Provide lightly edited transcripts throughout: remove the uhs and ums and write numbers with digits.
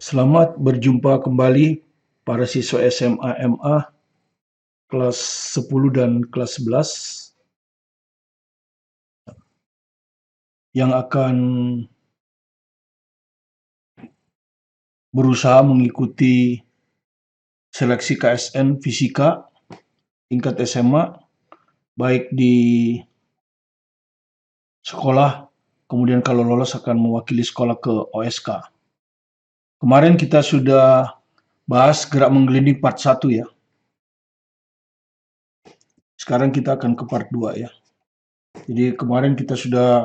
Selamat berjumpa kembali para siswa SMA MA kelas 10 dan kelas 11 yang akan berusaha mengikuti seleksi KSN Fisika tingkat SMA, baik di sekolah, kemudian kalau lolos akan mewakili sekolah ke OSK. Kemarin kita sudah bahas gerak menggelinding part 1 ya. Sekarang kita akan ke part 2 ya. Jadi kemarin kita sudah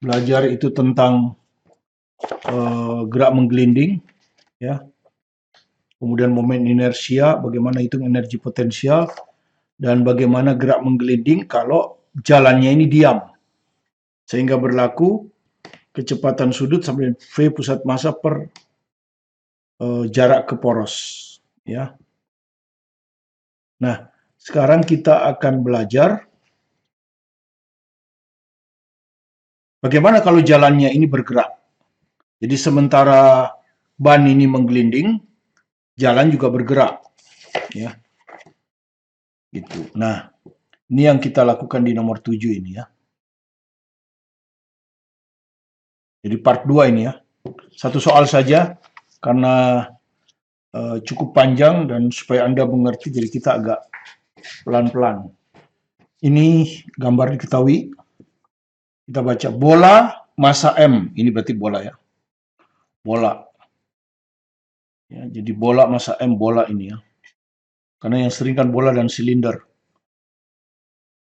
belajar itu tentang gerak menggelinding ya. Kemudian momen inersia, bagaimana hitung energi potensial, dan bagaimana gerak menggelinding kalau jalannya ini diam. Sehingga berlaku kecepatan sudut sampai V pusat massa per jarak ke poros. Ya. Nah, sekarang kita akan belajar bagaimana kalau jalannya ini bergerak. Jadi sementara ban ini menggelinding, jalan juga bergerak. Ya. Gitu. Nah, ini yang kita lakukan di nomor 7 ini ya. Jadi part 2 ini ya. Satu soal saja karena cukup panjang dan supaya Anda mengerti, jadi kita agak pelan-pelan. Ini gambar diketahui. Kita baca bola massa M. Ini berarti bola ya. Bola. Ya, jadi bola massa M, bola ini ya. Karena yang sering kan bola dan silinder.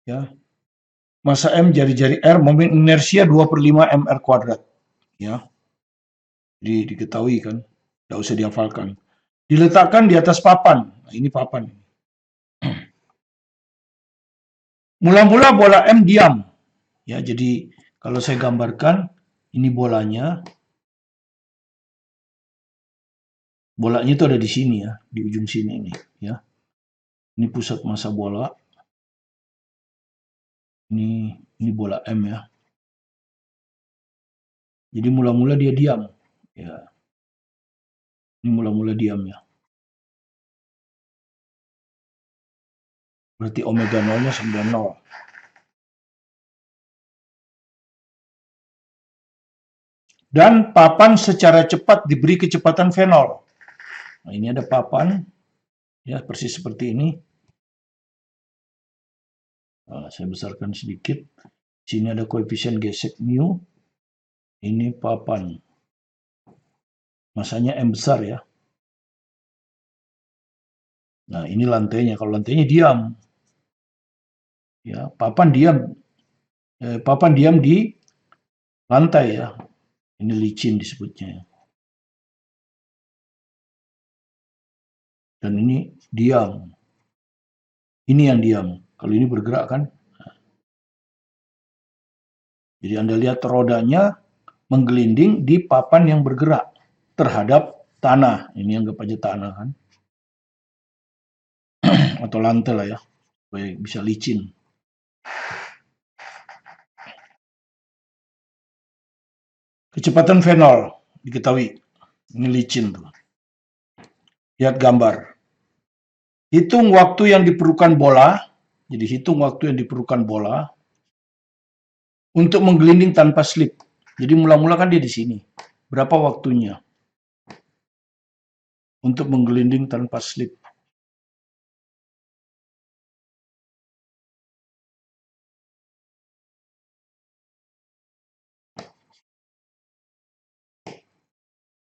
Ya. Massa M jari-jari R, momen inersia 2/5 mr kuadrat. Ya. Jadi diketahui kan. Tidak usah dihafalkan. Diletakkan di atas papan. Nah, ini papan. Mula-mula bola M diam. Ya, jadi kalau saya gambarkan, ini bolanya. Bolanya itu ada di sini ya, di ujung sini ini ya. Ini pusat massa bola. Ini bola M ya. Jadi mula-mula dia diam. Ya. Ini mula-mula diam ya. Berarti omega 0-nya 90. Dan papan secara cepat diberi kecepatan V0. Nah, ini ada papan, ya persis seperti ini. Nah, saya besarkan sedikit. Sini ada koefisien gesek mu. Ini papan. Masanya M besar ya. Nah, ini lantainya. Kalau lantainya diam. Ya, papan diam di lantai ya. Ini licin disebutnya. Dan ini diam. Ini yang diam. Kalau ini bergerak kan. Jadi Anda lihat rodanya menggelinding di papan yang bergerak terhadap tanah. Ini anggap aja tanah kan. Atau lantai lah ya. Supaya bisa licin. Kecepatan V0 diketahui. Ini licin tuh. Lihat gambar. Hitung waktu yang diperlukan bola. Jadi hitung waktu yang diperlukan bola untuk menggelinding tanpa slip. Jadi mula-mula kan dia di sini. Berapa waktunya untuk menggelinding tanpa slip?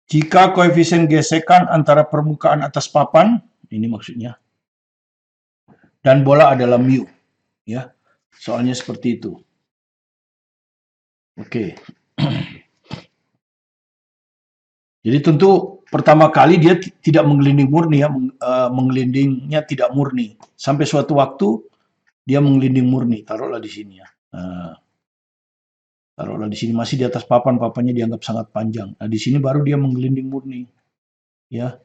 Jika koefisien gesekan antara permukaan atas papan, ini maksudnya, dan bola adalah mu, ya, soalnya seperti itu. Oke. Jadi tentu pertama kali dia tidak menggelinding murni ya, menggelindingnya tidak murni. Sampai suatu waktu dia menggelinding murni, taruhlah di sini ya. Taruhlah di sini masih di atas papan, papannya dianggap sangat panjang. Nah, di sini baru dia menggelinding murni. Ya.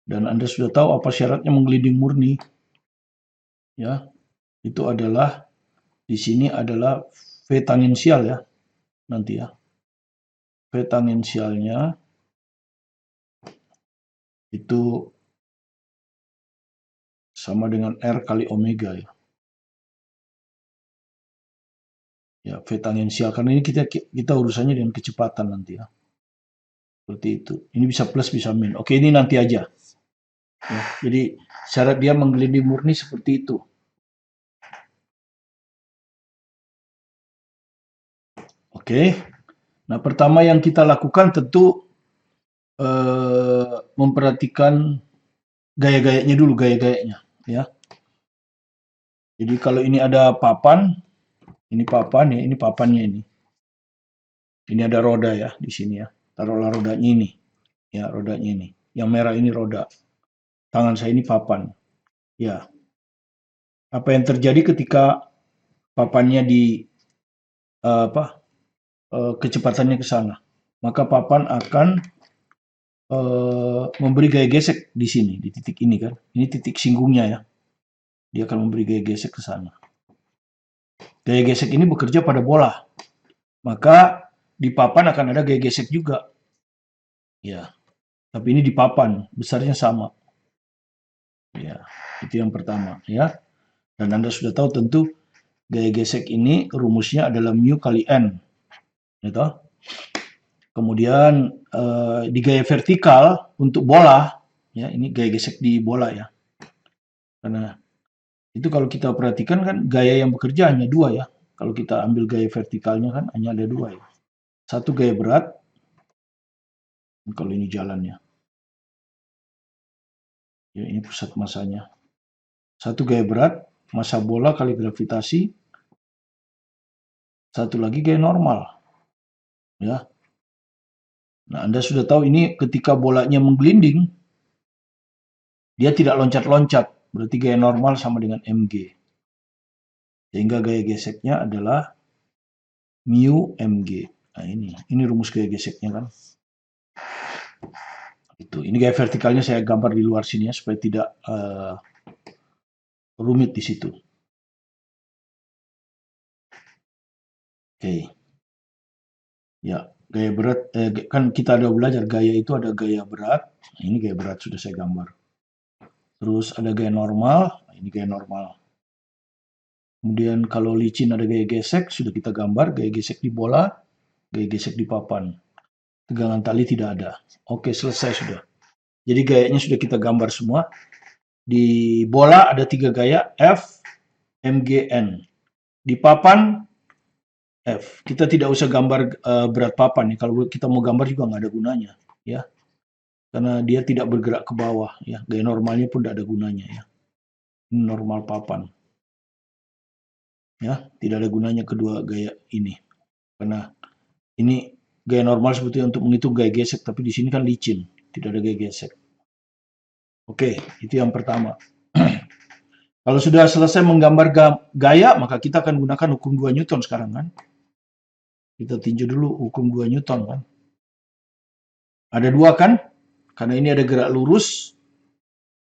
Dan Anda sudah tahu apa syaratnya menggelinding murni. Ya. Itu adalah di sini adalah V tangensial ya. Nanti ya. V tangensialnya itu sama dengan R kali omega ya. Ya, V tangensial. Karena ini kita urusannya dengan kecepatan nanti ya. Seperti itu. Ini bisa plus, bisa min. Oke, ini nanti aja. Ya, jadi syarat dia menggelinding murni seperti itu. Oke. Nah, pertama yang kita lakukan tentu memperhatikan gaya-gayanya dulu, gaya-gayanya ya. Jadi kalau ini ada papan, ini papan ya, ini papannya ini. Ini ada roda ya di sini ya. Taruhlah rodanya ini. Ya, rodanya ini. Yang merah ini roda. Tangan saya ini papan. Ya. Apa yang terjadi ketika papannya di kecepatannya ke sana? Maka papan akan memberi gaya gesek di sini, di titik ini kan. Ini titik singgungnya ya. Dia akan memberi gaya gesek ke sana. Gaya gesek ini bekerja pada bola. Maka di papan akan ada gaya gesek juga. Ya. Tapi ini di papan, besarnya sama. Ya, itu yang pertama ya. Dan Anda sudah tahu tentu gaya gesek ini rumusnya adalah mu kali N. Gitu. Kemudian di gaya vertikal untuk bola, ya ini gaya gesek di bola ya. Karena itu kalau kita perhatikan kan gaya yang bekerja hanya dua ya. Kalau kita ambil gaya vertikalnya kan hanya ada dua ya. Satu gaya berat, kalau ini jalannya. Ya, ini pusat masanya. Satu gaya berat, massa bola kali gravitasi. Satu lagi gaya normal. Ya. Nah, Anda sudah tahu ini ketika bolanya menggelinding, dia tidak loncat-loncat. Berarti gaya normal sama dengan mg. Sehingga gaya geseknya adalah mu mg. Nah, ini rumus gaya geseknya kan. Ini gaya vertikalnya saya gambar di luar sini ya supaya tidak rumit di situ. Oke. Ya, gaya berat kan kita ada belajar gaya itu ada gaya berat. Nah, ini gaya berat sudah saya gambar. Terus ada gaya normal. Nah, ini gaya normal. Kemudian kalau licin ada gaya gesek sudah kita gambar, gaya gesek di bola, gaya gesek di papan. Tegangan tali tidak ada. Oke, selesai sudah. Jadi gayanya sudah kita gambar semua. Di bola ada 3 gaya, F, MG, N. Di papan, F. Kita tidak usah gambar berat papan ya. Kalau kita mau gambar juga nggak ada gunanya, ya. Karena dia tidak bergerak ke bawah, ya. Gaya normalnya pun tidak ada gunanya, ya. Ini normal papan, ya. Tidak ada gunanya kedua gaya ini, karena ini gaya normal sebetulnya untuk menghitung gaya gesek, tapi di sini kan licin, tidak ada gaya gesek. Oke, itu yang pertama. Kalau sudah selesai menggambar gaya, maka kita akan gunakan hukum 2 Newton sekarang kan. Kita tinjau dulu hukum 2 Newton kan. Ada dua kan? Karena ini ada gerak lurus.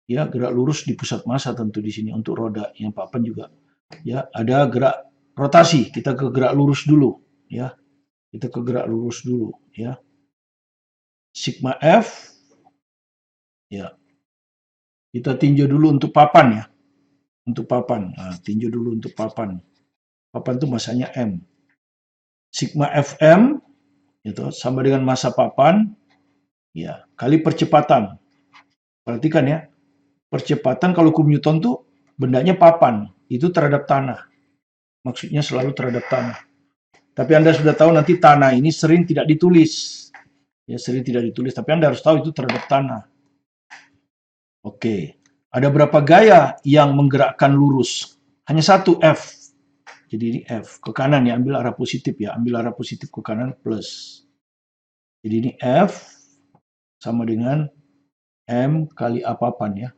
Ya, gerak lurus di pusat massa tentu di sini untuk roda, yang papan juga. Ya, ada gerak rotasi. Kita ke gerak lurus dulu, ya. Kita ke gerak lurus dulu, ya. Sigma F. Ya. Kita tinjau dulu untuk papan ya. Untuk papan. Nah, tinjau dulu untuk papan. Papan itu massanya M. Sigma Fm itu sama dengan massa papan ya kali percepatan. Perhatikan ya. Percepatan kalau hukum Newton tuh bendanya papan, itu terhadap tanah. Maksudnya selalu terhadap tanah. Tapi Anda sudah tahu nanti tanah ini sering tidak ditulis. Ya, sering tidak ditulis, tapi Anda harus tahu itu terhadap tanah. Oke. Ada berapa gaya yang menggerakkan lurus? Hanya satu, F. Jadi ini F. Ke kanan ya, ambil arah positif ya. Ambil arah positif ke kanan plus. Jadi ini F sama dengan M kali A papan ya.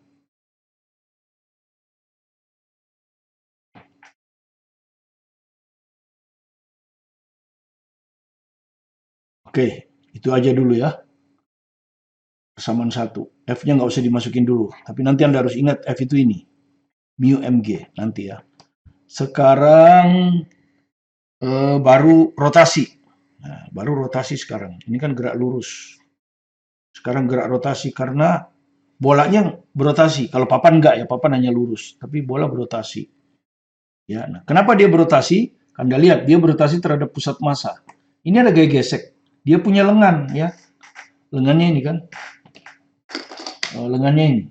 Oke, itu aja dulu ya. Persamaan satu. F-nya nggak usah dimasukin dulu. Tapi nanti Anda harus ingat F itu ini. Mu mg nanti ya. Sekarang baru rotasi. Nah, baru rotasi sekarang. Ini kan gerak lurus. Sekarang gerak rotasi karena bolanya berotasi. Kalau papan enggak ya, papan hanya lurus, tapi bola berotasi. Ya, nah, kenapa dia berotasi? Anda lihat dia berotasi terhadap pusat massa. Ini ada gaya gesek. Dia punya lengan ya. Lengannya ini kan. Lengannya ini.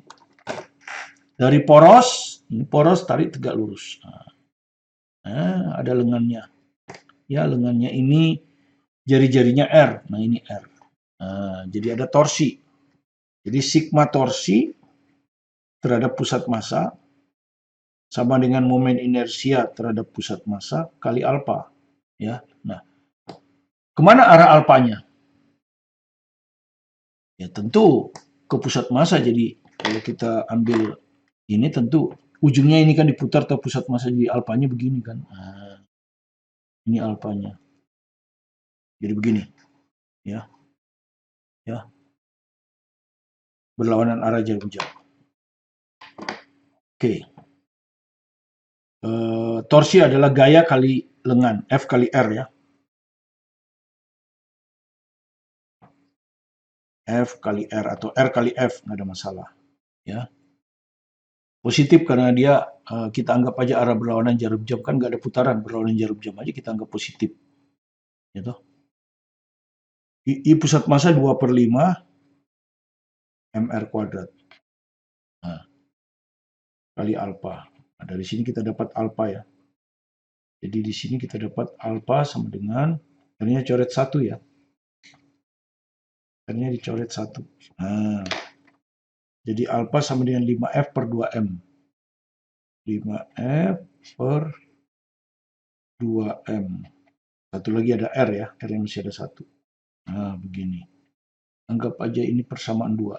Dari poros, ini poros tarik tegak lurus. Nah, ada lengannya. Ya, lengannya ini jari-jarinya R. Nah, ini R. Nah, jadi ada torsi. Jadi sigma torsi terhadap pusat massa sama dengan momen inersia terhadap pusat massa kali alfa. Ya, nah, kemana arah alfanya? Ya tentu ke pusat massa. Jadi kalau kita ambil ini tentu ujungnya ini kan diputar ke pusat massa, jadi alfanya begini kan. Nah, ini alfanya. Jadi begini, ya, ya, berlawanan arah jarum jam. Oke. Torsi adalah gaya kali lengan, F kali R ya. F kali R atau R kali F, nggak ada masalah. Ya. Positif karena dia kita anggap aja arah berlawanan jarum jam, kan nggak ada putaran, berlawanan jarum jam aja kita anggap positif. Gitu. I pusat massa 2/5 mr kuadrat. Nah, kali alfa. Nah, dari sini kita dapat alfa ya. Jadi di sini kita dapat alfa sama dengan, akhirnya coret 1 ya. Akhirnya dicoret 1. Nah, jadi alfa sama dengan 5F per 2M. 5F per 2M. Satu lagi ada R ya, R yang masih ada 1. Nah, begini. Anggap aja ini persamaan 2.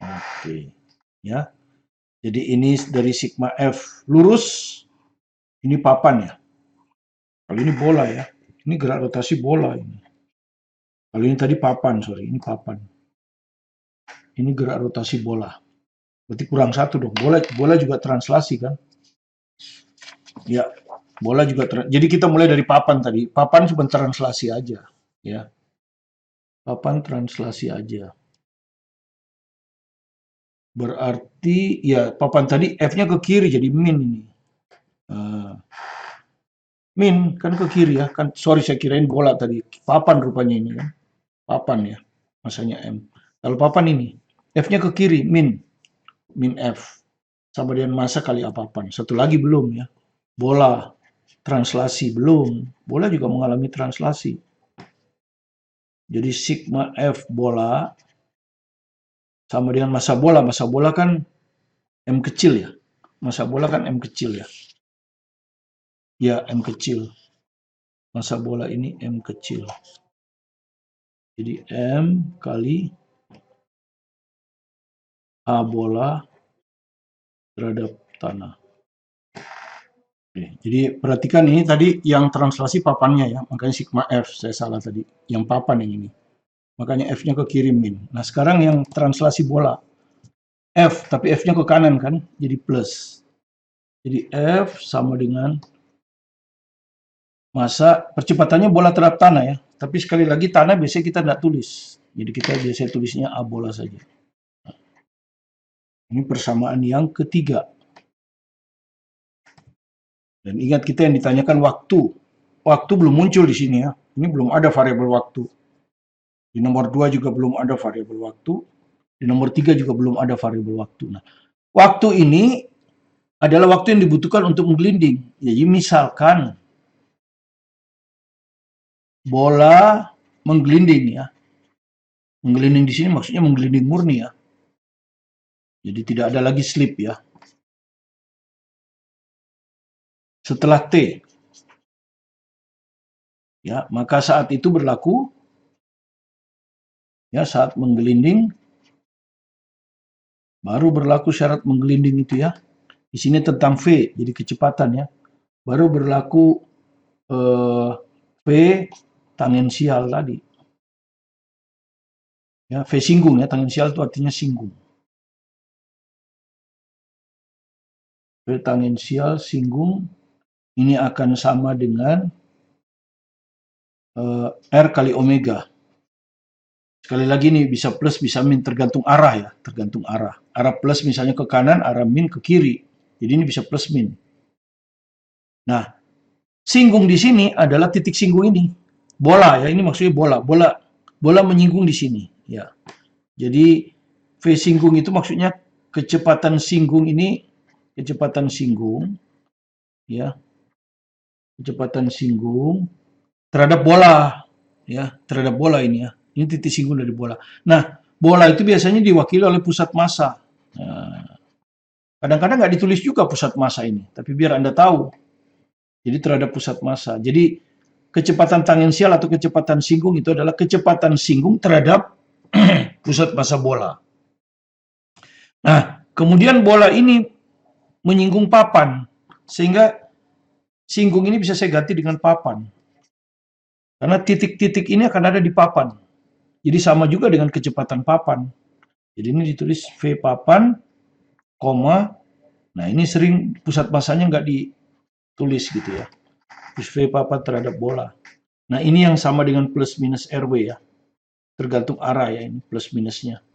Oke. Ya. Jadi ini dari sigma F lurus, ini papan ya. Kalau ini bola ya. Ini gerak rotasi bola ini. Kalau ini tadi papan, sorry, ini papan. Ini gerak rotasi bola. Berarti kurang 1 dong. Bola juga translasi kan? Ya, bola juga. Jadi kita mulai dari papan tadi. Papan cuma translasi aja, ya. Papan translasi aja. Berarti ya papan tadi F-nya ke kiri jadi min ini. Min kan ke kiri ya. Kan sorry saya kirain bola tadi. Papan rupanya ini kan. Papan ya. Masanya M. Kalau papan ini F-nya ke kiri min F. Sama dengan massa kali apapun. Satu lagi belum ya. Bola translasi belum. Bola juga mengalami translasi. Jadi sigma F bola sama dengan massa bola. Massa bola kan M kecil ya. Massa bola kan M kecil ya. Ya, M kecil. Massa bola ini M kecil. Jadi M kali A bola terhadap tanah. Oke, jadi perhatikan ini tadi yang translasi papannya ya. Makanya sigma F, saya salah tadi. Yang papan yang ini. Makanya F-nya ke kiri min. Nah sekarang yang translasi bola. F, tapi F-nya ke kanan kan. Jadi plus. Jadi F sama dengan massa, percepatannya bola terhadap tanah ya. Tapi sekali lagi tanah biasanya kita tidak tulis. Jadi kita biasanya tulisnya A bola saja. Ini persamaan yang ketiga. Dan ingat kita yang ditanyakan waktu. Waktu belum muncul di sini ya. Ini belum ada variabel waktu. Di nomor 2 juga belum ada variabel waktu. Di nomor 3 juga belum ada variabel waktu. Nah, waktu ini adalah waktu yang dibutuhkan untuk menggelinding. Jadi misalkan bola menggelinding ya. Menggelinding di sini maksudnya menggelinding murni ya. Jadi tidak ada lagi slip ya. Setelah T. Ya, maka saat itu berlaku ya saat menggelinding baru berlaku syarat menggelinding itu ya. Di sini tentang V, jadi kecepatan ya. Baru berlaku V tangensial tadi. Ya, V singgung ya, tangensial itu artinya singgung. V tangensial singgung ini akan sama dengan R kali omega. Sekali lagi nih bisa plus bisa min tergantung arah ya, tergantung arah. Arah plus misalnya ke kanan, arah min ke kiri. Jadi ini bisa plus min. Nah, singgung di sini adalah titik singgung ini. Bola ya, ini maksudnya bola. Bola menyinggung di sini ya. Jadi V singgung itu maksudnya kecepatan singgung ini, kecepatan singgung ya, kecepatan singgung terhadap bola ya, terhadap bola ini ya. Ini titik singgung dari bola. Nah, bola itu biasanya diwakili oleh pusat massa. Nah, kadang-kadang nggak ditulis juga pusat massa ini, tapi biar Anda tahu. Jadi terhadap pusat massa. Jadi kecepatan tangensial atau kecepatan singgung itu adalah kecepatan singgung terhadap pusat massa bola. Nah, kemudian bola ini menyinggung papan, sehingga singgung ini bisa saya ganti dengan papan. Karena titik-titik ini akan ada di papan. Jadi sama juga dengan kecepatan papan. Jadi ini ditulis V papan, koma. Nah ini sering pusat massanya nggak ditulis gitu ya. Terus V papan terhadap bola. Nah ini yang sama dengan plus minus RW ya. Tergantung arah ya ini plus minusnya.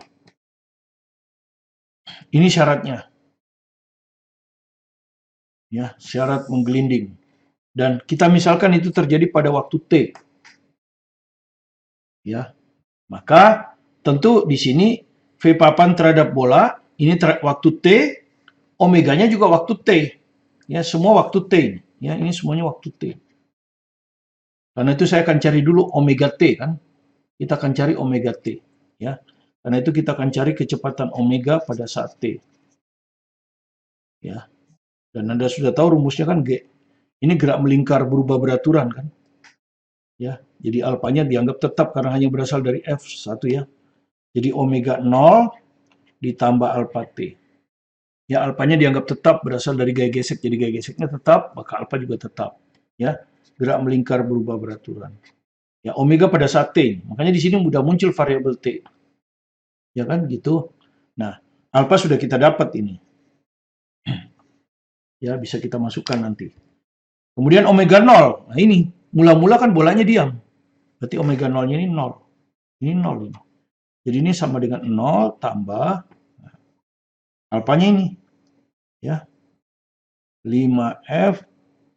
Ini syaratnya. Ya, syarat menggelinding. Dan kita misalkan itu terjadi pada waktu T. Ya. Maka tentu di sini V papan terhadap bola ini waktu T, omeganya juga waktu T. Ya, semua waktu T. Ya, ini semuanya waktu T. Karena itu saya akan cari dulu omega T kan. Kita akan cari omega T. Ya. Karena itu kita akan cari kecepatan omega pada saat T. Ya. Dan Anda sudah tahu rumusnya kan G. Ini gerak melingkar berubah beraturan kan. Ya. Jadi alfanya dianggap tetap karena hanya berasal dari F1 ya. Jadi omega 0 ditambah alfa T. Ya, alfanya dianggap tetap berasal dari gaya gesek. Jadi gaya geseknya tetap, maka alfa juga tetap. Ya, gerak melingkar berubah beraturan. Ya, omega pada saat T. Makanya di sini mudah muncul variabel T. Ya kan, gitu. Nah, alfa sudah kita dapat ini. Ya, bisa kita masukkan nanti. Kemudian omega 0. Nah, ini. Mula-mula kan bolanya diam. Berarti omega 0-nya ini 0. Ini 0 ini. Jadi ini sama dengan 0 tambah alfanya ini. Ya. 5F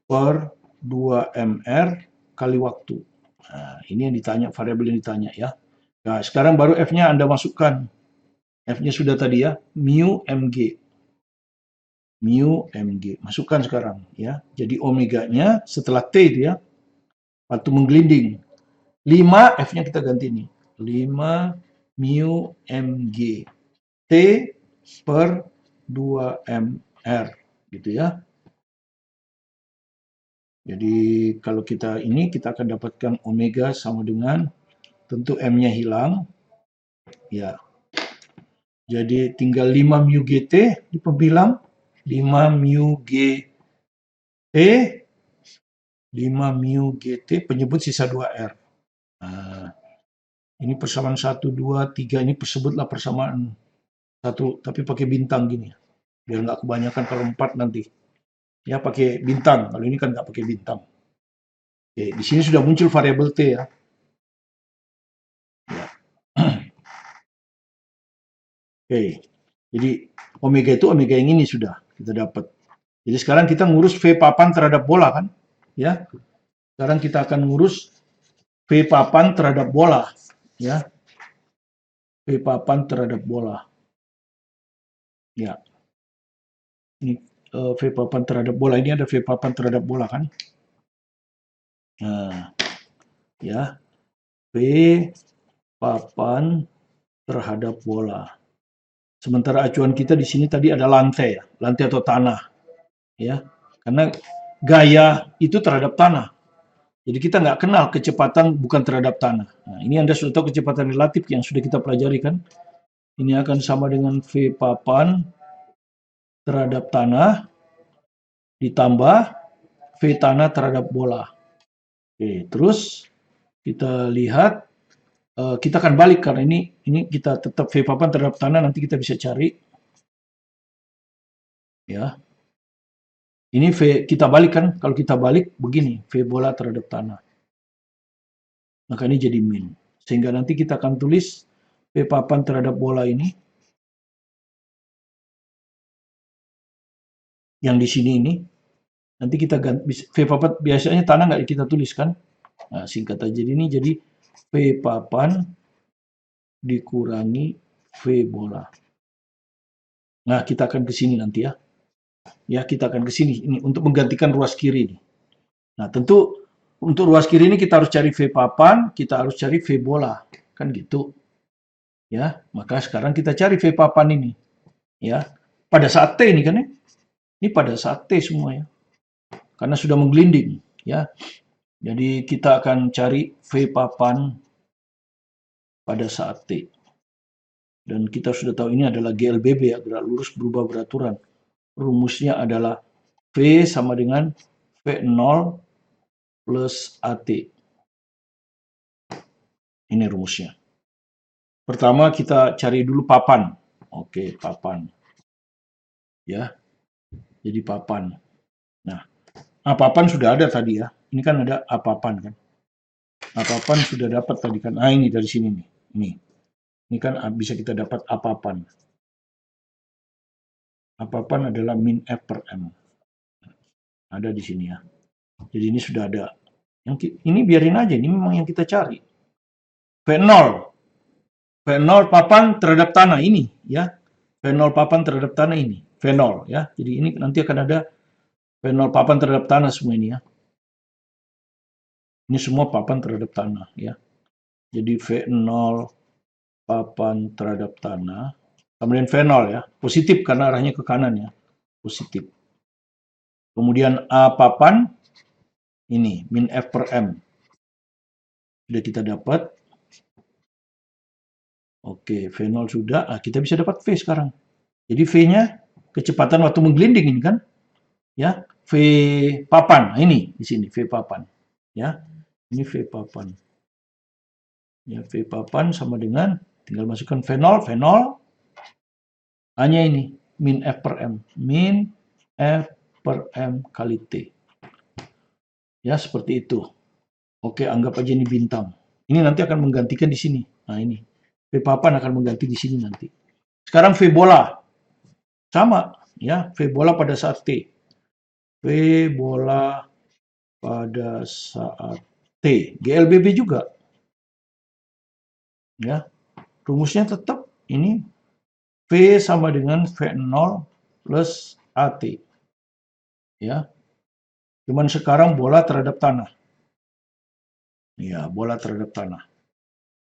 per 2mr kali waktu. Nah, ini yang ditanya, variabel yang ditanya ya. Nah, sekarang baru F-nya Anda masukkan. F-nya sudah tadi ya, mu mg. Mu mg. Masukkan sekarang ya. Jadi omeganya setelah T itu ya, waktu menggelinding. 5 F-nya kita ganti nih. 5 mu mg. T per 2mr gitu ya. Jadi kalau kita ini kita akan dapatkan omega sama dengan tentu M-nya hilang. Ya. Jadi tinggal 5 mu GT di pembilang. 5 mu GT 5 mu GT penyebut sisa 2R. Nah, ini persamaan 1, 2, 3 ini sebutlah persamaan 1 tapi pakai bintang gini. Biar nggak kebanyakan kalau 4 nanti. Ya pakai bintang. Kalau ini kan nggak pakai bintang. Oke, di sini sudah muncul variabel T ya. Oke, jadi omega itu omega yang ini sudah kita dapat. Jadi sekarang kita ngurus V papan terhadap bola kan, ya. Sekarang kita akan ngurus V papan terhadap bola, ya. V papan terhadap bola, ya. Ini V papan terhadap bola, ini ada V papan terhadap bola kan. Nah, ya. V papan terhadap bola. Sementara acuan kita di sini tadi ada lantai, ya, lantai atau tanah, ya. Karena gaya itu terhadap tanah. Jadi kita nggak kenal kecepatan bukan terhadap tanah. Nah, ini Anda sudah tahu kecepatan relatif yang sudah kita pelajari kan. Ini akan sama dengan V papan terhadap tanah ditambah V tanah terhadap bola. Oke, terus kita lihat kita akan balik karena ini kita tetap V papan terhadap tanah nanti kita bisa cari. Ya. Ini V kita balik kan, kalau kita balik begini, V bola terhadap tanah. Maka ini jadi min. Sehingga nanti kita akan tulis V papan terhadap bola ini, yang di sini ini, nanti kita ganti, V papan biasanya tanah nggak kita tuliskan. Nah, singkat aja ini jadi V papan dikurangi V bola. Nah, kita akan ke sini nanti ya. Ya, kita akan ke sini ini untuk menggantikan ruas kiri ini. Nah, tentu untuk ruas kiri ini kita harus cari V papan, kita harus cari V bola. Kan gitu. Ya, maka sekarang kita cari V papan ini. Ya, pada saat T ini kan ya. Ini pada saat T semua ya. Karena sudah menggelinding, ya. Jadi kita akan cari V papan pada saat T. Dan kita sudah tahu ini adalah GLBB ya, gerak lurus berubah beraturan. Rumusnya adalah V sama dengan V0 plus AT. Ini rumusnya. Pertama kita cari dulu papan. Oke, papan. Ya. Jadi papan. Nah, papan sudah ada tadi ya. Ini kan ada papan kan. Papan sudah dapat tadi kan. Ah, ini dari sini nih. Ini kan bisa kita dapat papan. Papan adalah min F per M. Ada di sini ya. Jadi ini sudah ada. Ini biarin aja, ini memang yang kita cari. V0. V0 papan terhadap tanah ini ya. V0 papan terhadap tanah ini. V0 ya. Jadi ini nanti akan ada V0 papan terhadap tanah semua ini ya. Ini semua papan terhadap tanah ya. Jadi V0 papan terhadap tanah. Kemudian V0 ya. Positif karena arahnya ke kanan ya. Positif. Kemudian A papan ini min F per M. Sudah kita dapat. Oke, V0 sudah. Kita bisa dapat V sekarang. Jadi V-nya kecepatan waktu menggelinding ini kan. Ya, V papan. Nah, ini di sini V papan. Ya. Ini V papan. Ya, V papan sama dengan tinggal masukkan V0, V0 hanya ini min F per M. Min F per M kali T. Ya, seperti itu. Oke, anggap aja ini bintang. Ini nanti akan menggantikan di sini. Nah, ini. V papan akan mengganti di sini nanti. Sekarang V bola. Sama, ya. V bola pada saat T. V bola pada saat T. GLBB juga. Ya. Rumusnya tetap ini V sama dengan V0 plus AT. Ya. Cuman sekarang bola terhadap tanah. Ya, bola terhadap tanah.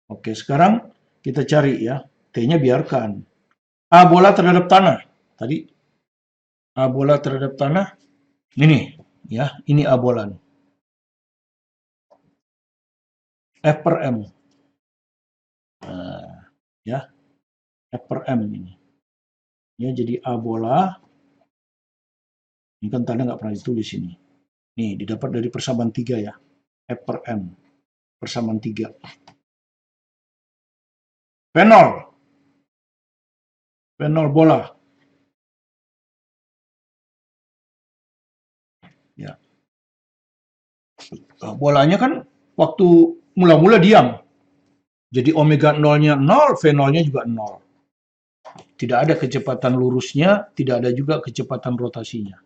Oke, sekarang kita cari ya. T-nya biarkan. A bola terhadap tanah. Tadi A bola terhadap tanah. Ini ya, ini A bola. F per M. Ya. F per M ini. Ya, jadi A bola. Ini kan tanda nggak pernah ditulis ini. Nih, didapat dari persamaan 3 ya. F per M. Persamaan 3. V0. V0 bola. Ya. Bolanya kan waktu mula-mula diam. Jadi omega 0-nya 0, V0-nya juga 0. Tidak ada kecepatan lurusnya, tidak ada juga kecepatan rotasinya.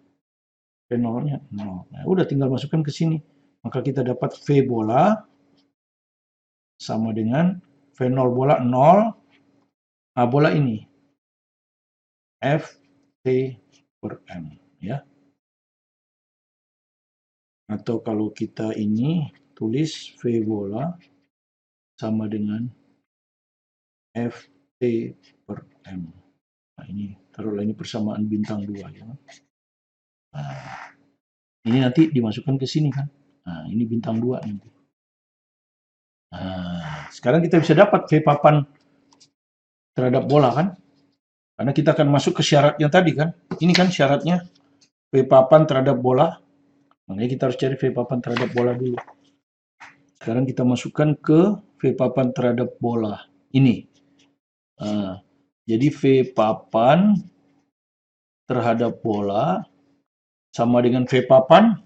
V0-nya 0. Nah, udah tinggal masukkan ke sini. Maka kita dapat V bola sama dengan V0 bola 0, A bola ini. F T per M. Ya. Atau kalau kita ini tulis V bola sama dengan F T per M. Nah, ini taruhlah ini persamaan bintang 2 ya. Nah, ini nanti dimasukkan ke sini kan. Nah, ini bintang 2 nanti. Nah, sekarang kita bisa dapat V papan terhadap bola kan. Karena kita akan masuk ke syaratnya tadi kan. Ini kan syaratnya V papan terhadap bola. Makanya kita harus cari V papan terhadap bola dulu. Sekarang kita masukkan ke V papan terhadap bola. Ini. Nah, jadi V papan terhadap bola sama dengan V papan.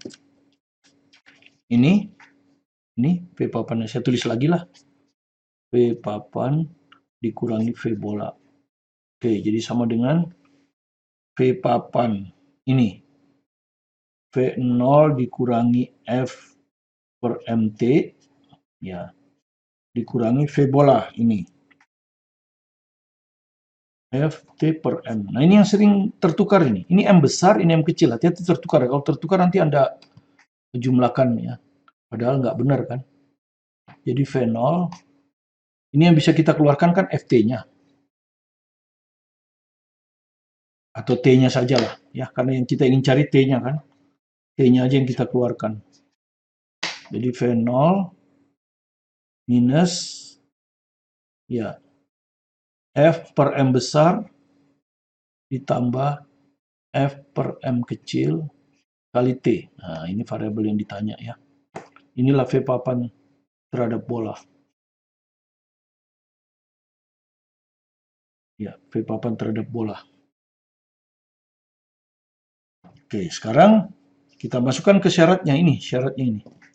Ini V papannya. Saya tulis lagi lah. V papan dikurangi V bola. Oke, jadi sama dengan V papan ini. V0 dikurangi F per MT, ya, dikurangi V bola ini. FT per M. Nah, ini yang sering tertukar ini. Ini M besar, ini M kecil. Hati-hati tertukar. Kalau tertukar nanti Anda jumlahkan ya. Padahal nggak benar kan. Jadi V0, ini yang bisa kita keluarkan kan FT-nya. Atau T-nya saja lah. Ya, karena yang kita ingin cari T-nya kan. T-nya aja yang kita keluarkan. Jadi V0 minus, ya, F per M besar ditambah F per M kecil kali T. Nah, ini variabel yang ditanya ya. Inilah V papan terhadap bola. Ya, V papan terhadap bola. Oke, sekarang kita masukkan ke syaratnya ini,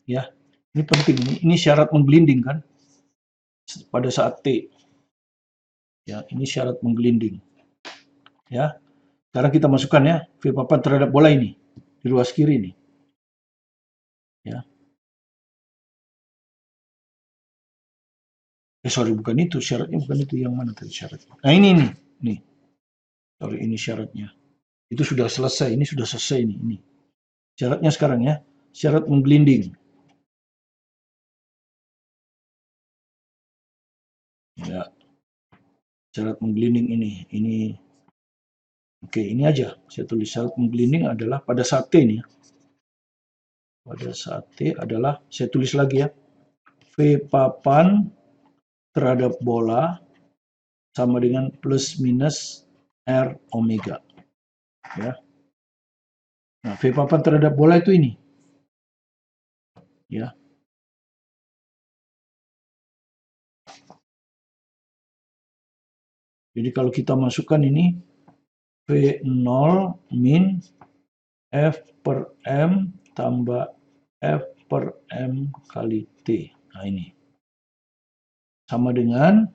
ya. Ini penting, ini syarat menggelinding kan? Pada saat T. Ya, ini syarat menggelinding. Ya. Sekarang kita masukkan ya, V papan terhadap bola ini di ruas kiri ini. Ya. Sorry, bukan itu, syaratnya bukan itu, yang mana tadi syaratnya? Nah, ini nih. Sorry, ini syaratnya. Itu sudah selesai, ini sudah selesai ini. Syaratnya sekarang ya, syarat menggelinding. Ya. Syarat menggelinding ini. Oke, ini aja. Saya tulis syarat menggelinding adalah pada saat T nih ya. Pada saat T adalah, saya tulis lagi ya, V papan terhadap bola sama dengan plus minus R omega. Ya. Nah, V papan terhadap bola itu ini. Ya. Jadi kalau kita masukkan ini V0 min F per M tambah F per M kali T. Nah, ini. Sama dengan,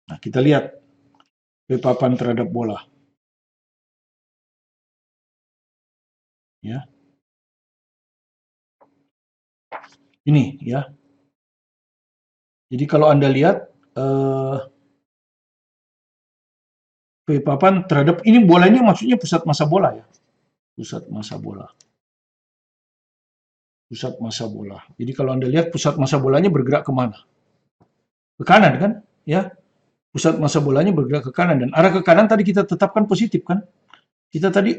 nah kita lihat V papan terhadap bola. Ya. Ini ya. Jadi kalau Anda lihat V papan terhadap ini bola ini maksudnya pusat massa bola ya. Pusat massa bola. Pusat massa bola. Jadi kalau Anda lihat pusat massa bolanya bergerak kemana? Ke kanan kan? Ya. Pusat massa bolanya bergerak ke kanan dan arah ke kanan tadi kita tetapkan positif kan? Kita tadi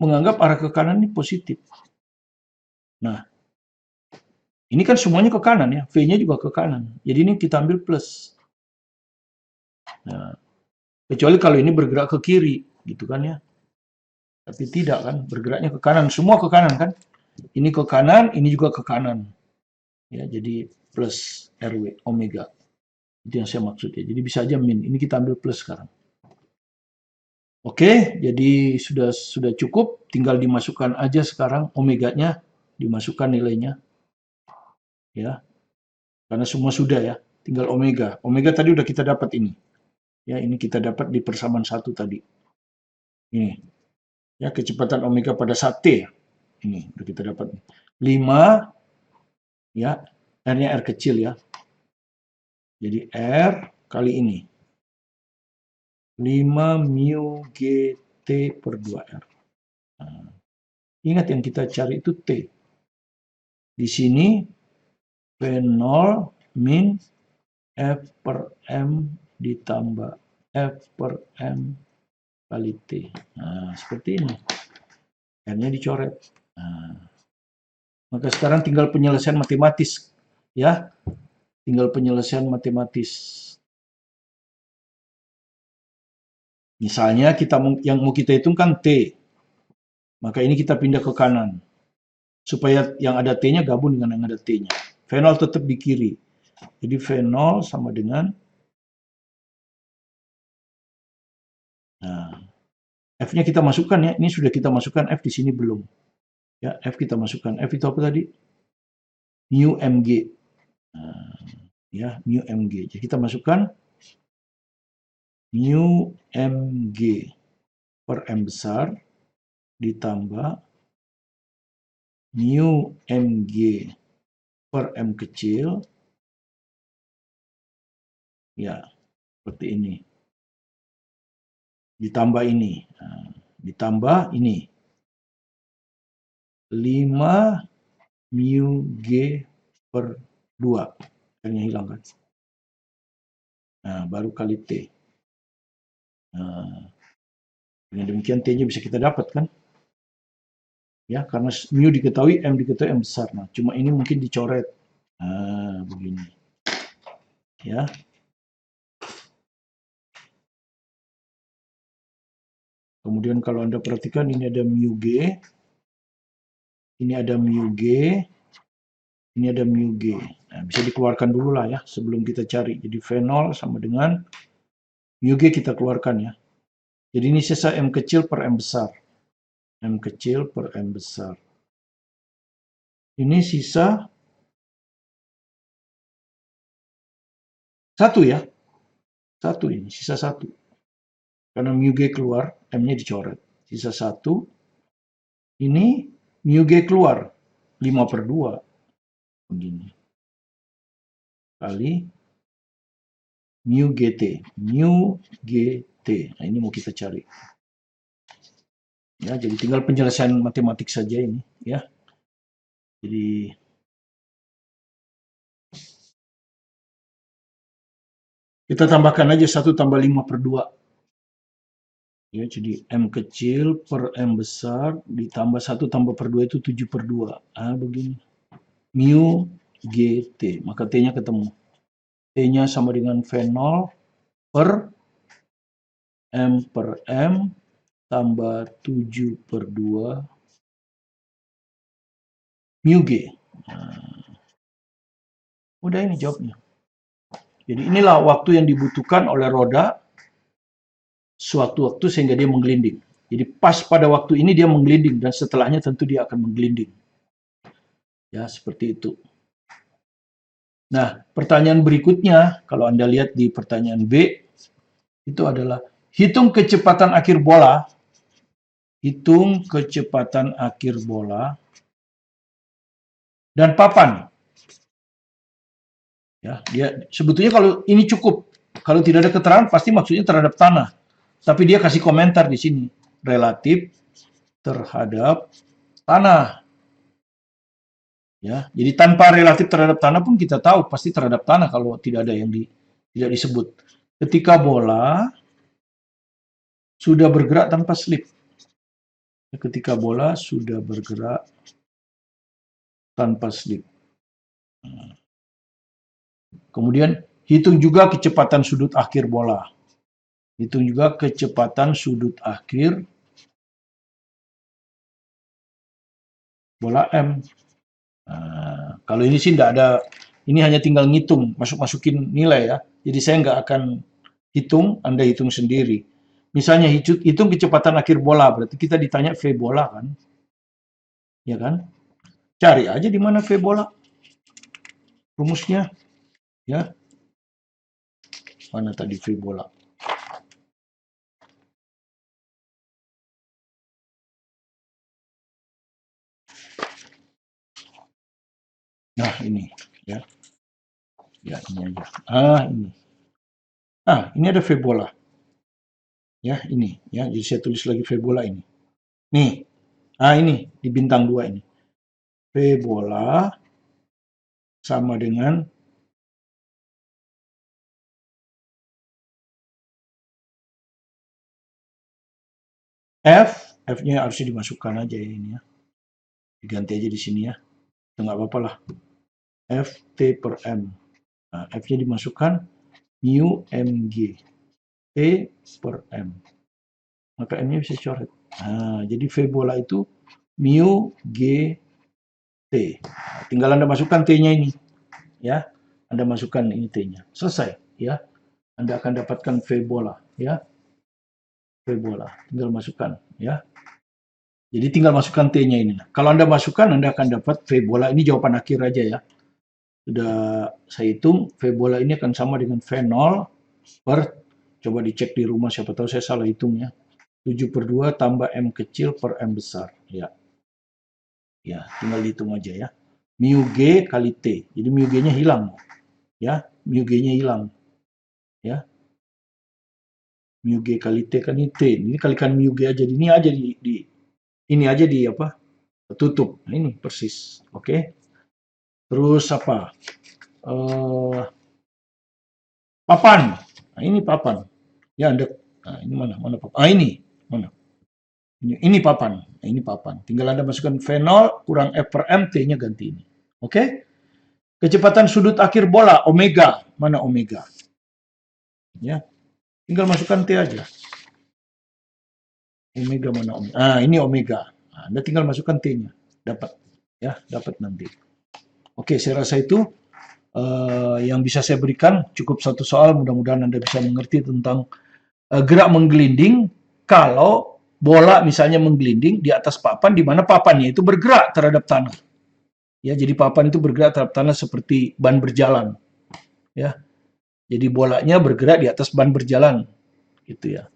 menganggap arah ke kanan ini positif. Nah, ini kan semuanya ke kanan ya, V-nya juga ke kanan. Jadi ini kita ambil plus. Nah, kecuali kalau ini bergerak ke kiri, gitu kan ya. Tapi tidak kan, bergeraknya ke kanan, semua ke kanan kan. Ini ke kanan, ini juga ke kanan. Ya, jadi plus RW omega. Itu yang saya maksud ya. Jadi bisa aja min. Ini kita ambil plus sekarang. Oke, jadi sudah cukup. Tinggal dimasukkan aja sekarang omeganya, dimasukkan nilainya. Ya, karena semua sudah ya. Tinggal omega. Omega tadi udah kita dapat ini. Ya, ini kita dapat di persamaan 1 tadi. Ini. Ya, kecepatan omega pada saat T. Ini udah kita dapat. 5 ya, R-nya R kecil ya. Jadi R kali ini. 5 mu GT per 2R. Nah, ingat yang kita cari itu T. Di sini V0 min F per M ditambah F per M kali T. Nah, seperti ini. R-nya dicoret. Nah, maka sekarang tinggal penyelesaian matematis. Ya, tinggal penyelesaian matematis. Misalnya yang mau kita hitung kan T. Maka ini kita pindah ke kanan. Supaya yang ada T-nya gabung dengan yang ada T-nya. V0 tetap di kiri. Jadi V0 sama dengan, nah, F-nya kita masukkan ya. Ini sudah kita masukkan, F di sini belum. Ya, F kita masukkan. F itu apa tadi? Mu mg. Nah, ya, mu mg. Jadi kita masukkan mu mg per m besar ditambah mu mg per m kecil, ya, seperti ini. Ditambah ini, ditambah ini 5 mu g per 2, N-nya hilang kan. Nah, baru kali T. Nah, dengan demikian T-nya bisa kita dapat kan. Ya, karena mu diketahui, M diketahui, M besar. Nah, cuma ini mungkin dicoret. Nah, begini. Ya. Kemudian kalau Anda perhatikan ini ada mu G, ini ada mu G, ini ada mu G. Nah, bisa dikeluarkan dulu lah ya sebelum kita cari. Jadi V0 sama dengan mu G kita keluarkan ya. Jadi ini sisa M kecil per M besar. M kecil per M besar. Ini sisa 1 ya. 1 ini, sisa 1. Karena mu G keluar, M-nya dicoret. Sisa 1. Ini mu G keluar, 5 per 2. Begini. Kali mu GT. Mu GT. Nah, ini mau kita cari. Ya, jadi tinggal penyelesaian matematik saja ini. Ya. Jadi kita tambahkan aja 1 tambah 5 per 2. Ya, jadi M kecil per M besar ditambah 1 tambah per 2 itu 7 per 2. Ah, begini. Mu GT. Maka T-nya ketemu. T-nya sama dengan V0 per M tambah 7 per 2 mu G. Nah, udah ini jawabnya. Jadi inilah waktu yang dibutuhkan oleh roda suatu waktu sehingga dia menggelinding. Jadi pas pada waktu ini dia menggelinding dan setelahnya tentu dia akan menggelinding. Ya, seperti itu. Nah, pertanyaan berikutnya, kalau Anda lihat di pertanyaan B, itu adalah hitung kecepatan akhir bola. Hitung kecepatan akhir bola dan papan. Ya, dia sebetulnya kalau ini cukup. Kalau tidak ada keterangan pasti maksudnya terhadap tanah. Tapi dia kasih komentar di sini, relatif terhadap tanah. Ya, jadi tanpa relatif terhadap tanah pun kita tahu pasti terhadap tanah kalau tidak ada yang tidak disebut. Ketika bola sudah bergerak tanpa slip. Ketika bola sudah bergerak tanpa slip. Kemudian hitung juga kecepatan sudut akhir bola. Hitung juga kecepatan sudut akhir bola M. Nah, kalau ini sih tidak ada, ini hanya tinggal ngitung, masukin nilai ya. Jadi saya nggak akan hitung, Anda hitung sendiri. Misalnya hitung kecepatan akhir bola, berarti kita ditanya V bola kan? Ya kan? Cari aja di mana V bola. Rumusnya, ya. Mana tadi V bola? Nah, ini, ya. Ya, ini aja. Ini ada V bola. Ya, ini, ya. Jadi saya tulis lagi V bola ini. Nih. Ini di bintang 2 ini. V bola sama dengan F-nya harusnya dimasukkan aja ya ini ya. Diganti aja di sini ya. Itu nggak apa-apa lah. Ft per M. Nah, F-nya dimasukkan mu mg. T per M. Maka M-nya bisa coret. Nah, jadi V bola itu mu g T. Nah, tinggal Anda masukkan T-nya ini. Ya. Anda masukkan ini T-nya. Selesai. Ya. Anda akan dapatkan V bola. Ya. V bola. Tinggal masukkan. Ya. Jadi tinggal masukkan T-nya ini. Kalau Anda masukkan, Anda akan dapat V bola. Ini jawaban akhir aja ya. Sudah saya hitung, V bola ini akan sama dengan V0 per, coba dicek di rumah, siapa tahu saya salah hitung ya. 7/2 tambah M kecil per M besar. Ya, tinggal dihitung aja ya. Mu G kali T. Jadi mu G-nya hilang. Ya, mu G-nya hilang. Ya. Mu G kali T kan ini T. Ini kalikan mu G aja. Ini aja ini aja di apa? Tutup. Nah, ini persis. Oke. Terus apa? Papan. Nah, ini papan. Ya, Anda. Nah, ini mana? Mana papan? Ah, ini. Mana? Ini papan. Nah, ini papan. Tinggal Anda masukkan V0 kurang F per M, T-nya ganti ini. Oke? Kecepatan sudut akhir bola, omega. Mana omega? Ya. Tinggal masukkan T aja. Omega mana omega? Ah, ini omega. Nah, Anda tinggal masukkan T-nya. Dapat. Ya, dapat nanti. Oke, saya rasa itu yang bisa saya berikan. Cukup satu soal, mudah-mudahan Anda bisa mengerti tentang gerak menggelinding kalau bola misalnya menggelinding di atas papan, di mana papannya itu bergerak terhadap tanah. Ya, jadi papan itu bergerak terhadap tanah seperti ban berjalan. Ya, jadi bolanya bergerak di atas ban berjalan, gitu ya.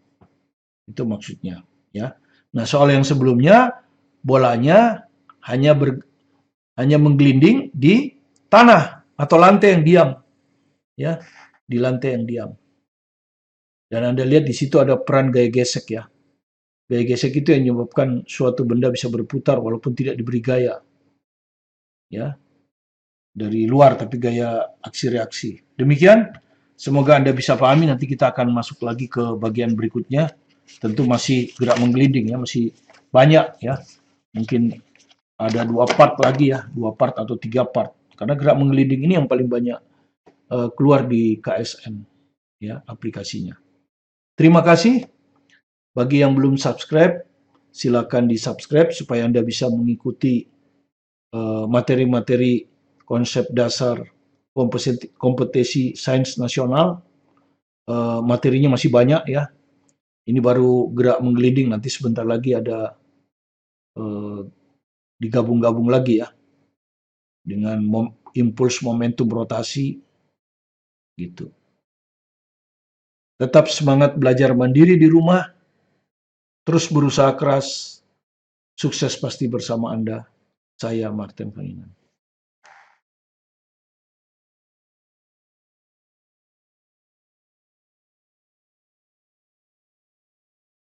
Itu maksudnya. Ya. Nah, soal yang sebelumnya bolanya hanya menggelinding di tanah atau lantai yang diam. Ya, di lantai yang diam. Dan Anda lihat di situ ada peran gaya gesek ya. Gaya gesek itu yang menyebabkan suatu benda bisa berputar walaupun tidak diberi gaya. Ya. Dari luar tapi gaya aksi reaksi. Demikian, semoga Anda bisa pahami. Nanti kita akan masuk lagi ke bagian berikutnya. Tentu masih gerak menggelinding ya, masih banyak ya. Mungkin ada 2 part lagi ya, 2 part atau 3 part. Karena gerak menggelinding ini yang paling banyak keluar di KSN ya, aplikasinya. Terima kasih. Bagi yang belum subscribe, silakan di-subscribe supaya Anda bisa mengikuti materi-materi konsep dasar kompetisi sains nasional. Materinya masih banyak ya. Ini baru gerak menggelinding, nanti sebentar lagi ada digabung-gabung lagi ya dengan impuls momentum rotasi gitu. Tetap semangat belajar mandiri di rumah, terus berusaha keras, sukses pasti bersama Anda. Saya Martin Panginan.